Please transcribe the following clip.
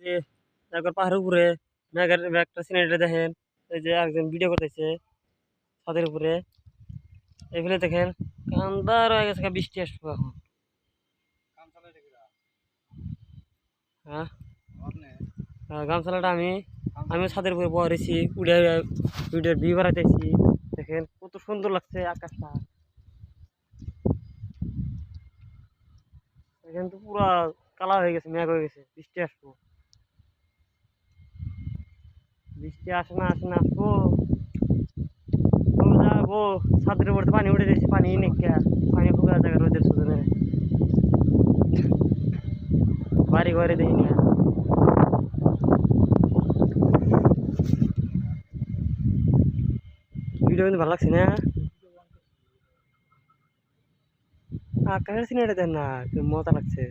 যে একবার পাহাড়ের উপরে মেঘের একটা সিনারিটা দেখেন। এই যে একজন ভিডিও করতেছে ছাদের উপরে। এগুলো দেখেন কান্দার হয়ে গেছে বৃষ্টি আসবে এখন। হ্যাঁ গামছালাটা আমি আমি ছাদের উপরে বসেছি উড়ে ভিডিওর ভিউ বাড়াইতেছি। দেখেন কত সুন্দর লাগছে আকাশটা। এখান তো পুরা কালা হয়ে গেছে, মেঘ হয়ে গেছে, বৃষ্টি আসবো। বৃষ্টি আসে না আসে না আসবো। যাবো ছাদের উপরে তো পানি উঠে দিয়েছি, পানি নেই, পানি ফুকা জায়গা রোদের সুযোগে বাড়ি ঘরে দেখি না। ভিডিও কিন্তু ভালো লাগছে না, আকাশের সিনারিটা দেন না, মজা লাগছে।